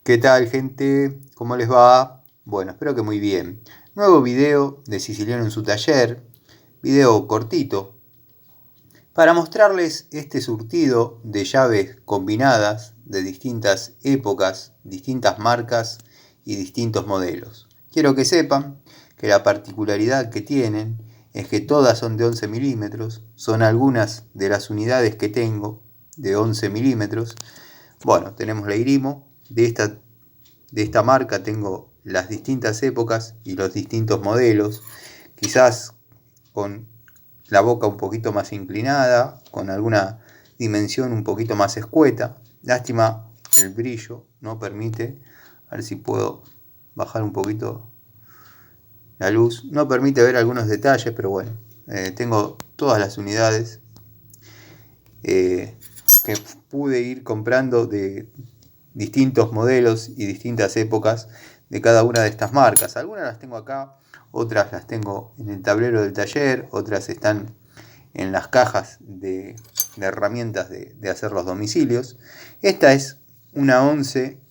¿Qué tal, gente? ¿Cómo les va? Bueno, espero que muy bien. Nuevo video de Siciliano en su taller, video cortito, para mostrarles este surtido de llaves combinadas de distintas épocas, distintas marcas y distintos modelos. Quiero que sepan que la particularidad que tienen es que todas son de 11 milímetros, son algunas de las unidades que tengo de 11 milímetros. Bueno, tenemos la Irimo, de esta marca tengo las distintas épocas y los distintos modelos, quizás con la boca un poquito más inclinada, con alguna dimensión un poquito más escueta. Lástima, el brillo no permite, a ver si puedo bajar un poquito la luz, no permite ver algunos detalles, pero bueno, tengo todas las unidades que pude ir comprando de distintos modelos y distintas épocas de cada una de estas marcas. Algunas las tengo acá, otras las tengo en el tablero del taller, otras están en las cajas de herramientas de hacer los domicilios. Esta es una 11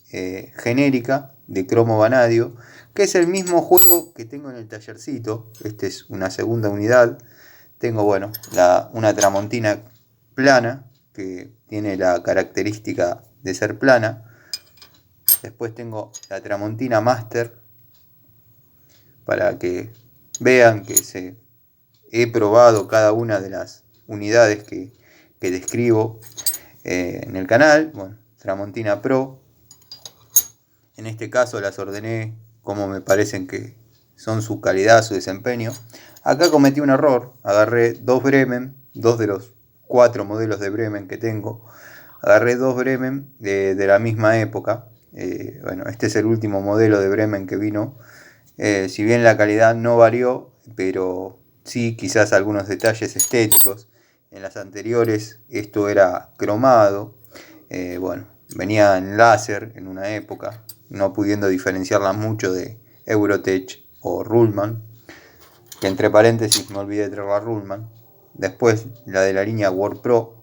genérica de cromo vanadio, que es el mismo juego que tengo en el tallercito. Esta es una segunda unidad. Tengo, bueno, una tramontina plana, que tiene la característica de ser plana. Después tengo la Tramontina Master, para que vean que he probado cada una de las unidades que describo en el canal. Bueno, Tramontina Pro, en este caso las ordené como me parecen que son su calidad, su desempeño. Acá cometí un error, agarré dos Bremen, dos de los 4 modelos de Bremen que tengo. Agarré dos Bremen de la misma época. Bueno, este es el último modelo de Bremen que vino. Si bien la calidad no varió, pero sí quizás algunos detalles estéticos. En las anteriores esto era cromado. Bueno, venía en láser en una época, no pudiendo diferenciarla mucho de Eurotech o Ruhlmann, que entre paréntesis me olvidé de traer la Ruhlmann. Después la de la línea Word Pro,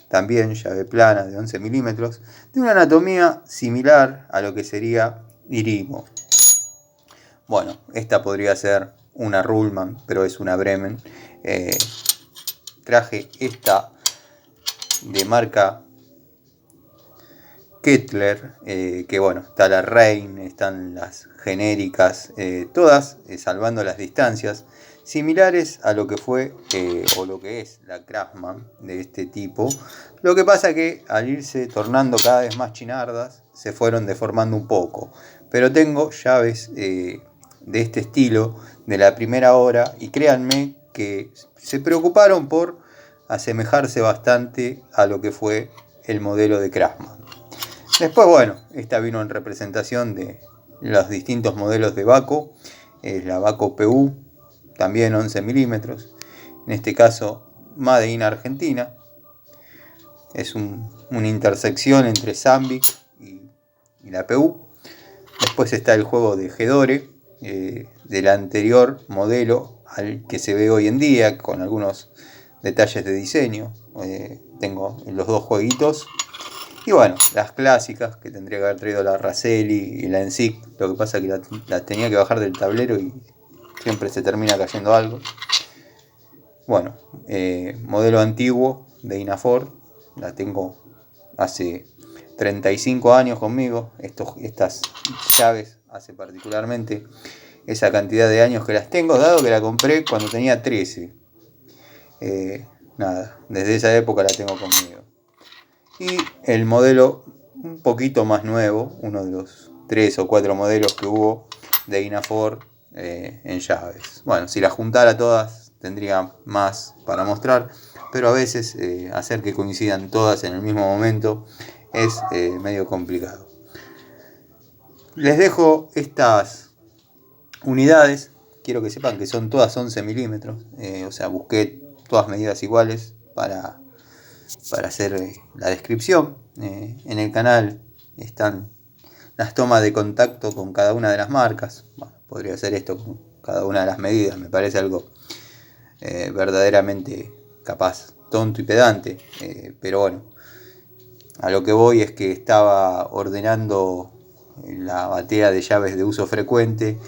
también llave plana de 11 milímetros, de una anatomía similar a lo que sería Irimo. Bueno, esta podría ser una Ruhlmann, pero es una Bremen. Traje esta de marca Kettler, que bueno, está la Rein, están las genéricas, todas salvando las distancias, similares a lo que fue o lo que es la Craftsman de este tipo. Lo que pasa que al irse tornando cada vez más chinardas, se fueron deformando un poco. Pero tengo llaves de este estilo de la primera hora, y créanme que se preocuparon por asemejarse bastante a lo que fue el modelo de Craftsman. Después, bueno, esta vino en representación de los distintos modelos de Baco. Es la Baco PU, también 11 milímetros. En este caso, Made in Argentina. Es una intersección entre Zambic y la PU. Después está el juego de Gedore, del anterior modelo al que se ve hoy en día, con algunos detalles de diseño. Tengo los dos jueguitos. Y bueno, las clásicas, que tendría que haber traído la Raselli y la Ensic. Lo que pasa es que la tenía que bajar del tablero y siempre se termina cayendo algo. Bueno, modelo antiguo de Inafor. La tengo hace 35 años conmigo. Estas llaves hace particularmente esa cantidad de años que las tengo, dado que la compré cuando tenía 13. Nada, desde esa época la tengo conmigo. Y el modelo un poquito más nuevo, uno de los 3 o 4 modelos que hubo de Inafor en llaves. Bueno, si las juntara todas tendría más para mostrar, pero a veces hacer que coincidan todas en el mismo momento es medio complicado. Les dejo estas unidades, quiero que sepan que son todas 11 milímetros, o sea, busqué todas medidas iguales para hacer la descripción. En el canal están las tomas de contacto con cada una de las marcas. Bueno, podría hacer esto con cada una de las medidas, me parece algo verdaderamente capaz tonto y pedante, pero bueno, a lo que voy es que estaba ordenando la batea de llaves de uso frecuente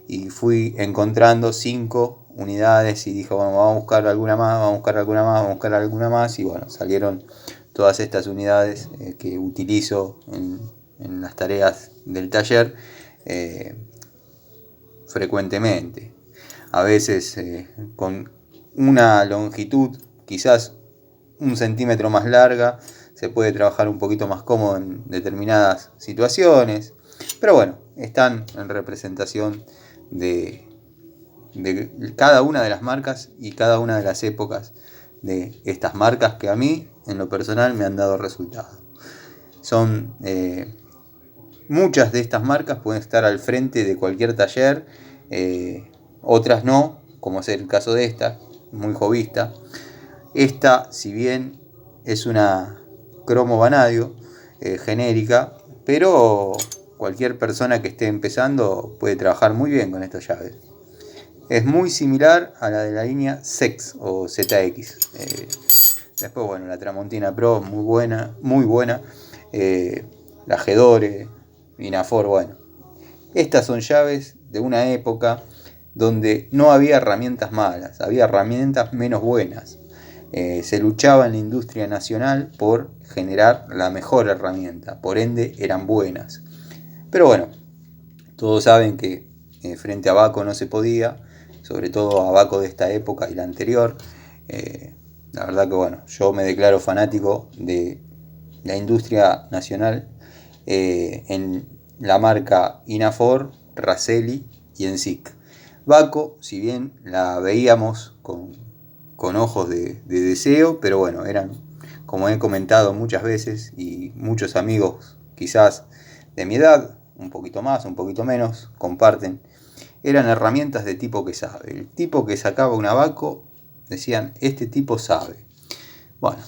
y fui encontrando 5 unidades y dije, bueno, vamos a buscar alguna más, vamos a buscar alguna más, vamos a buscar alguna más, y bueno, salieron todas estas unidades que utilizo en las tareas del taller frecuentemente. A veces con una longitud quizás 1 centímetro más larga se puede trabajar un poquito más cómodo en determinadas situaciones, pero bueno, están en representación de cada una de las marcas y cada una de las épocas de estas marcas que a mí en lo personal me han dado resultados. Son muchas de estas marcas pueden estar al frente de cualquier taller, otras no, como es el caso de esta, muy jovista. Esta, si bien es una cromo vanadio genérica, pero cualquier persona que esté empezando puede trabajar muy bien con estas llaves. Es muy similar a la de la línea ZX o ZX. Después, bueno, la Tramontina Pro, muy buena, muy buena. La Gedore, Inafor, bueno. Estas son llaves de una época donde no había herramientas malas, había herramientas menos buenas. Se luchaba en la industria nacional por generar la mejor herramienta, por ende eran buenas. Pero bueno, todos saben que frente a Baco no se podía, sobre todo a Baco de esta época y la anterior. La verdad que bueno, yo me declaro fanático de la industria nacional en la marca Inafor, Raselli y Ensic. Baco, si bien la veíamos con ojos de deseo, pero bueno, eran, como he comentado muchas veces, y muchos amigos quizás de mi edad, un poquito más, un poquito menos, comparten, eran herramientas de tipo que sabe. El tipo que sacaba una Baco, decían, este tipo sabe. Bueno,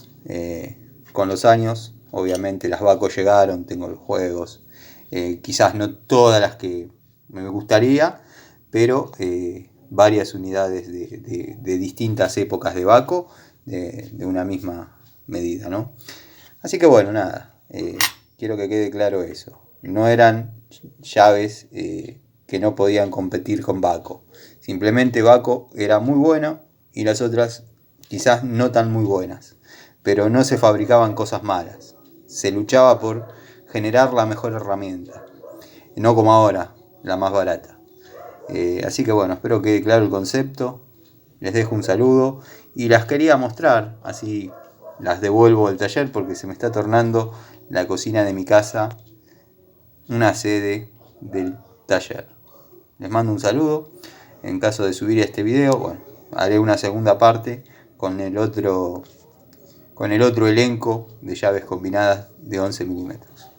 con los años, obviamente las Baco llegaron, tengo los juegos, quizás no todas las que me gustaría, pero varias unidades de distintas épocas de Baco, de una misma medida, ¿no? Así que bueno, nada, quiero que quede claro eso. No eran llaves que no podían competir con Baco. Simplemente Baco era muy buena y las otras quizás no tan muy buenas. Pero no se fabricaban cosas malas. Se luchaba por generar la mejor herramienta. No como ahora, la más barata. Así que bueno, espero que quede claro el concepto. Les dejo un saludo y las quería mostrar, así las devuelvo al taller porque se me está tornando la cocina de mi casa una sede del taller. Les mando un saludo. En caso de subir este video, bueno, haré una segunda parte con el otro elenco de llaves combinadas de 11 milímetros.